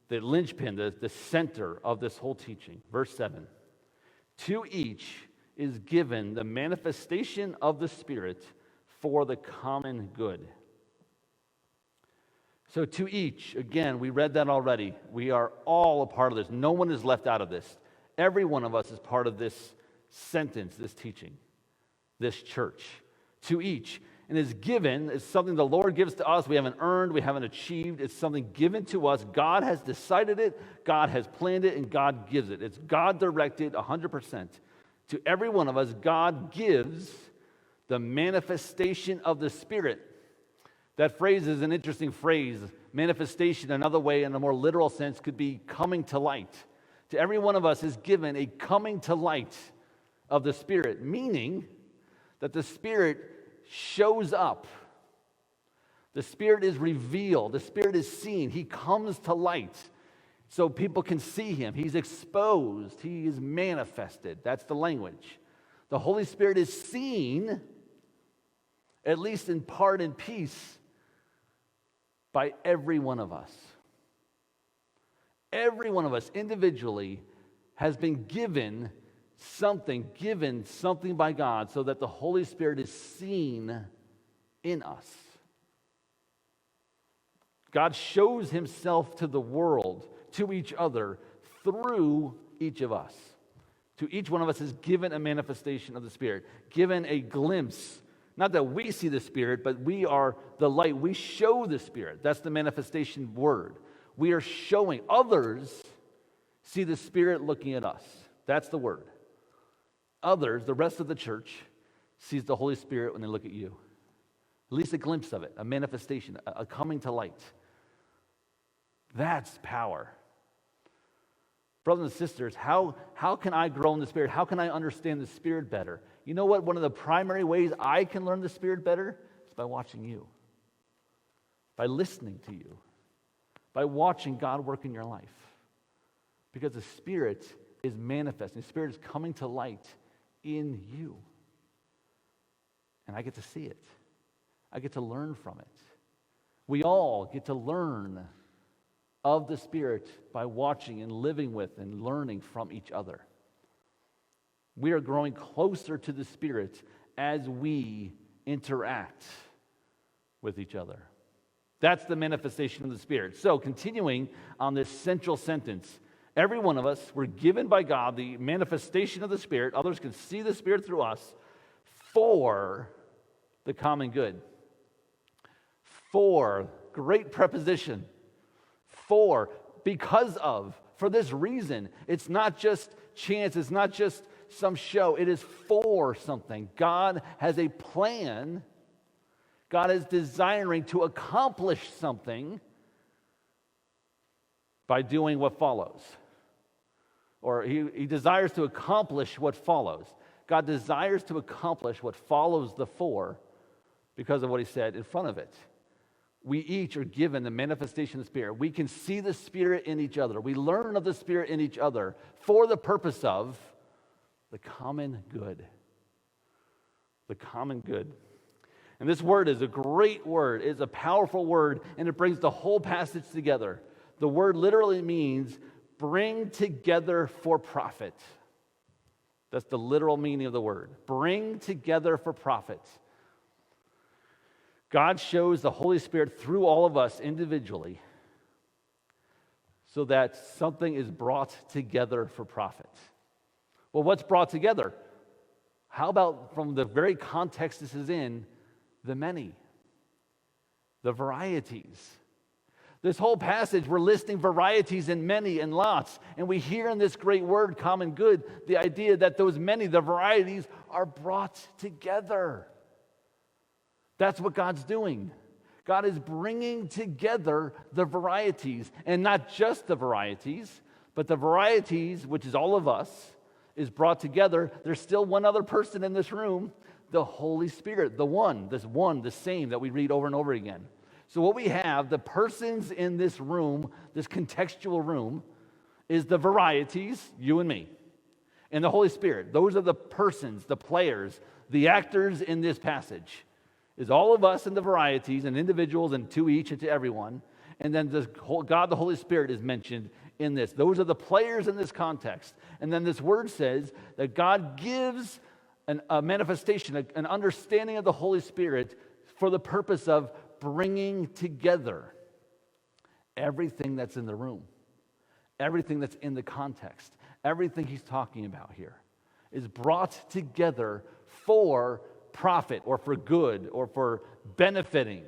the linchpin, the center of this whole teaching. Verse 7. To each is given the manifestation of the Spirit for the common good. So to each, again, we read that already. We are all a part of this. No one is left out of this. Every one of us is part of this sentence, this teaching, this church. To each. And is given, is something the Lord gives to us. We haven't earned, we haven't achieved. It's something given to us. God has decided it, God has planned it, and God gives it. It's God-directed 100%. To every one of us, God gives the manifestation of the Spirit. That phrase is an interesting phrase. Manifestation, another way, in a more literal sense, could be coming to light. To every one of us is given a coming to light of the Spirit, meaning that the Spirit shows up. The Spirit is revealed. The Spirit is seen. He comes to light so people can see Him. He's exposed. He is manifested. That's the language. The Holy Spirit is seen, at least in part and piece, by every one of us. Every one of us individually has been given something by God so that the Holy Spirit is seen in us. God shows Himself to the world, to each other, through each of us. To each one of us is given a manifestation of the Spirit, given a glimpse. Not that we see the Spirit, but we are the light. We show the Spirit. That's the manifestation word. We are showing. Others see the Spirit looking at us. That's the word. Others, the rest of the church, sees the Holy Spirit when they look at you. At least a glimpse of it, a manifestation, a coming to light. That's power. Brothers and sisters, how can I grow in the Spirit? How can I understand the Spirit better? You know what? One of the primary ways I can learn the Spirit better is by watching you, by listening to you, by watching God work in your life. Because the Spirit is manifesting. The Spirit is coming to light in you. And I get to see it. I get to learn from it. We all get to learn of the Spirit by watching and living with and learning from each other. We are growing closer to the Spirit as we interact with each other. That's the manifestation of the Spirit. So, continuing on this central sentence, every one of us were given by God the manifestation of the Spirit. Others can see the Spirit through us for the common good. For, great preposition. For, because of, for this reason. It's not just chance, it's not just some show. It is for something. God has a plan. God is desiring to accomplish something by doing what follows. Or he desires to accomplish what follows. God desires to accomplish what follows the for because of what He said in front of it. We each are given the manifestation of the Spirit. We can see the Spirit in each other. We learn of the Spirit in each other for the purpose of the common good. The common good. And this word is a great word. It's a powerful word, and it brings the whole passage together. The word literally means bring together for profit. That's the literal meaning of the word. Bring together for profit. God shows the Holy Spirit through all of us individually so that something is brought together for profit. Well, what's brought together? How about from the very context this is in, the many, the varieties? This whole passage, we're listing varieties and many and lots. And we hear in this great word, common good, the idea that those many, the varieties, are brought together. That's what God's doing. God is bringing together the varieties, and not just the varieties, but the varieties, which is all of us, is brought together. There's still one other person in this room, the Holy Spirit, the one, the same that we read over and over again. So what we have, the persons in this room, this contextual room, is the varieties, you and me, and the Holy Spirit. Those are the persons, the players, the actors in this passage. Is all of us in the varieties and individuals and to each and to everyone. And then God the Holy Spirit is mentioned in this. Those are the players in this context. And then this word says that God gives a manifestation, an understanding of the Holy Spirit for the purpose of bringing together everything that's in the room, everything that's in the context, everything he's talking about here is brought together for profit or for good or for benefiting